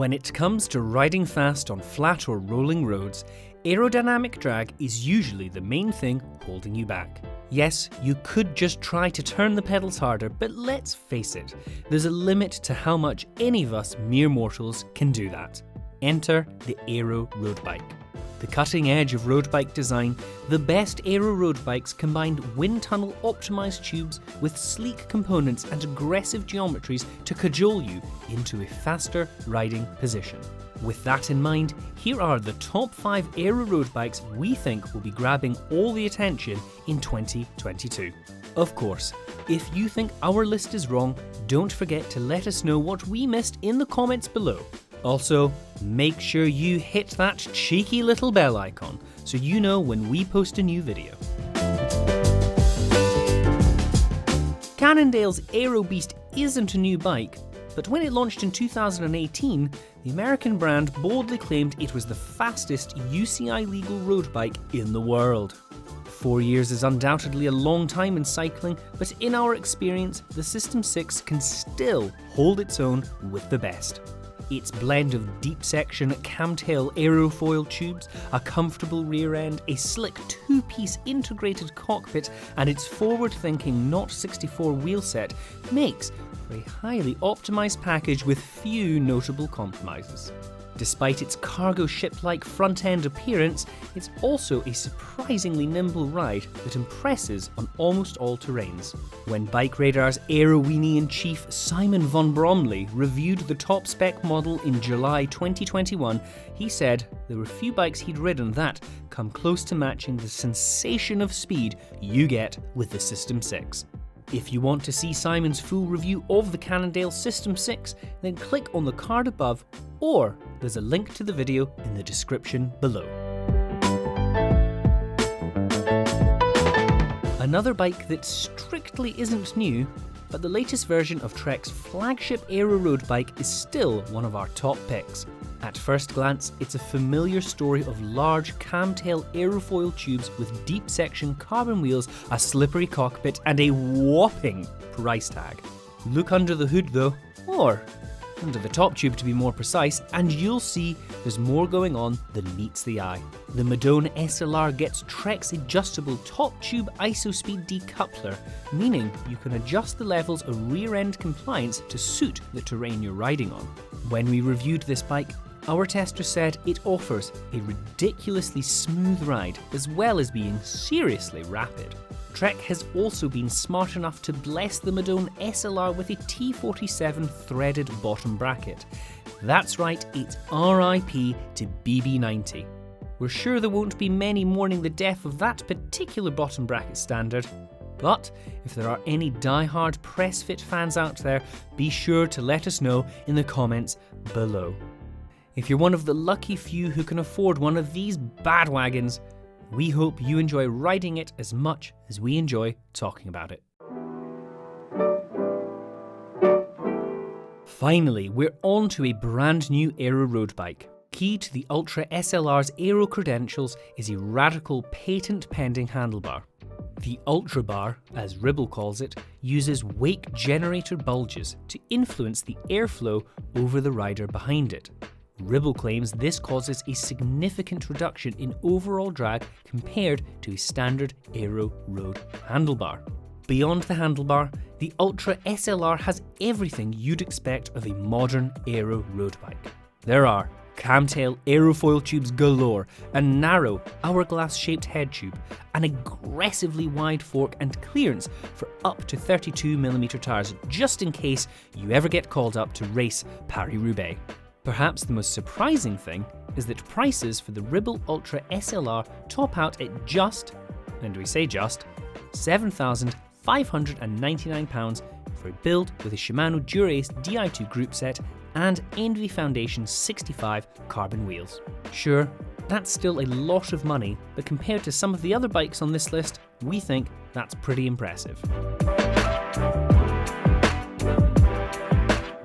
When it comes to riding fast on flat or rolling roads, aerodynamic drag is usually the main thing holding you back. Yes, you could just try to turn the pedals harder, but let's face it, there's a limit to how much any of us mere mortals can do that. Enter the Aero road bike. The cutting edge of road bike design, the best Aero road bikes combined wind tunnel optimized tubes with sleek components and aggressive geometries to cajole you into a faster riding position. With that in mind, here are the top 5 Aero road bikes we think will be grabbing all the attention in 2022. Of course, if you think our list is wrong, don't forget to let us know what we missed in the comments below. Also, make sure you hit that cheeky little bell icon so you know when we post a new video. Cannondale's Aero Beast isn't a new bike, but when it launched in 2018, the American brand boldly claimed it was the fastest UCI legal road bike in the world. 4 years is undoubtedly a long time in cycling, but in our experience, the SystemSix can still hold its own with the best. Its blend of deep section kammtail aerofoil tubes, a comfortable rear end, a slick 2-piece integrated cockpit, and its forward-thinking Knot 64 wheelset makes for a highly optimized package with few notable compromises. Despite its cargo ship-like front-end appearance, it's also a surprisingly nimble ride that impresses on almost all terrains. When BikeRadar's Aero Weenie-in-Chief Simon von Bromley reviewed the top-spec model in July 2021, he said there were few bikes he'd ridden that come close to matching the sensation of speed you get with the SystemSix. If you want to see Simon's full review of the Cannondale SystemSix, then click on the card above, or there's a link to the video in the description below. Another bike that strictly isn't new, but the latest version of Trek's flagship Aero road bike is still one of our top picks. At first glance, it's a familiar story of large kammtail aerofoil tubes with deep section carbon wheels, a slippery cockpit, and a whopping price tag. Look under the hood though, or under the top tube to be more precise, and you'll see there's more going on than meets the eye. The Madone SLR gets Trek's adjustable top tube ISO-speed decoupler, meaning you can adjust the levels of rear end compliance to suit the terrain you're riding on. When we reviewed this bike, our tester said it offers a ridiculously smooth ride as well as being seriously rapid. Trek has also been smart enough to bless the Madone SLR with a T47 threaded bottom bracket. That's right, it's RIP to BB90. We're sure there won't be many mourning the death of that particular bottom bracket standard, but if there are any die-hard press fit fans out there, be sure to let us know in the comments below. If you're one of the lucky few who can afford one of these bad wagons, we hope you enjoy riding it as much as we enjoy talking about it. Finally, we're on to a brand new Aero road bike. Key to the Ultra SLR's Aero credentials is a radical patent-pending handlebar. The Ultra bar, as Ribble calls it, uses wake generator bulges to influence the airflow over the rider behind it. Ribble claims this causes a significant reduction in overall drag compared to a standard Aero road handlebar. Beyond the handlebar, the Ultra SLR has everything you'd expect of a modern Aero road bike. There are kammtail aerofoil tubes galore, a narrow hourglass-shaped head tube, an aggressively wide fork and clearance for up to 32mm tyres, just in case you ever get called up to race Paris-Roubaix. Perhaps the most surprising thing is that prices for the Ribble Ultra SLR top out at just, and we say just, £7,599 for a build with a Shimano Dura-Ace Di2 group set and Envy Foundation 65 carbon wheels. Sure, that's still a lot of money, but compared to some of the other bikes on this list, we think that's pretty impressive.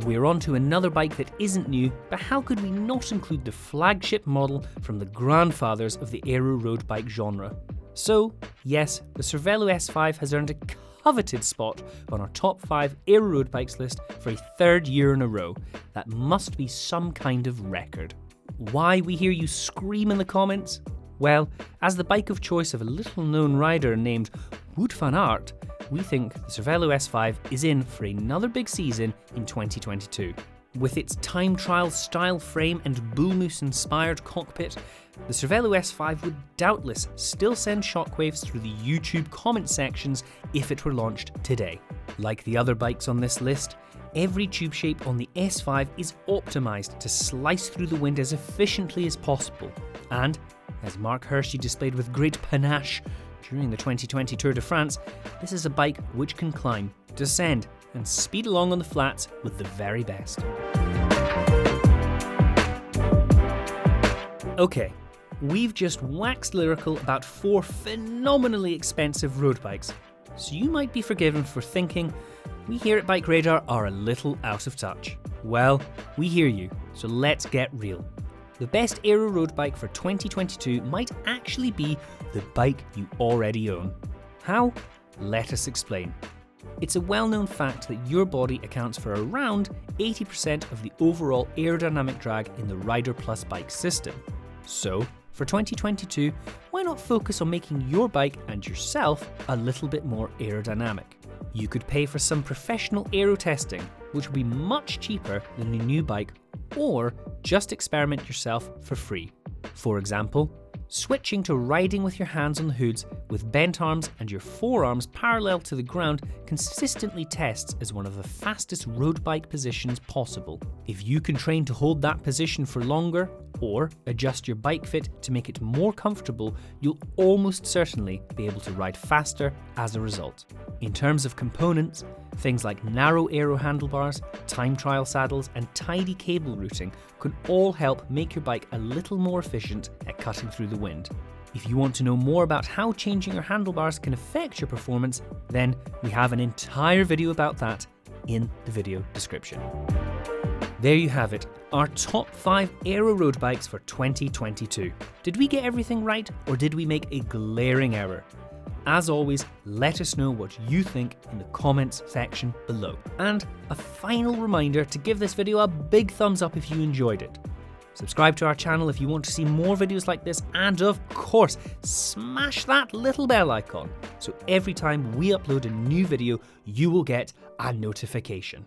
We're on to another bike that isn't new, but how could we not include the flagship model from the grandfathers of the Aero road bike genre? So, yes, the Cervélo S5 has earned a coveted spot on our top 5 Aero road bikes list for a third year in a row. That must be some kind of record. Why, we hear you scream in the comments? Well, as the bike of choice of a little known rider named Wout van Aert, we think the Cervélo S5 is in for another big season in 2022. With its time trial style frame and bullmoose inspired cockpit, the Cervélo S5 would doubtless still send shockwaves through the YouTube comment sections if it were launched today. Like the other bikes on this list, every tube shape on the S5 is optimised to slice through the wind as efficiently as possible. And, as Mark Hershey displayed with great panache during the 2020 Tour de France, this is a bike which can climb, descend, and speed along on the flats with the very best. Okay, we've just waxed lyrical about 4 phenomenally expensive road bikes, so you might be forgiven for thinking we here at BikeRadar are a little out of touch. Well, we hear you, so let's get real. The best Aero road bike for 2022 might actually be the bike you already own. How? Let us explain. It's a well-known fact that your body accounts for around 80% of the overall aerodynamic drag in the Rider Plus bike system. So, for 2022, why not focus on making your bike and yourself a little bit more aerodynamic? You could pay for some professional aero testing, which would be much cheaper than a new bike, or just experiment yourself for free. For example, switching to riding with your hands on the hoods with bent arms and your forearms parallel to the ground consistently tests as one of the fastest road bike positions possible. If you can train to hold that position for longer, or adjust your bike fit to make it more comfortable, you'll almost certainly be able to ride faster as a result. In terms of components, things like narrow aero handlebars, time trial saddles, and tidy cable routing can all help make your bike a little more efficient at cutting through the wind. If you want to know more about how changing your handlebars can affect your performance, then we have an entire video about that in the video description. There you have it, our top 5 Aero road bikes for 2022. Did we get everything right, or did we make a glaring error? As always, let us know what you think in the comments section below. And a final reminder to give this video a big thumbs up if you enjoyed it. Subscribe to our channel if you want to see more videos like this, and of course, smash that little bell icon so every time we upload a new video, you will get a notification.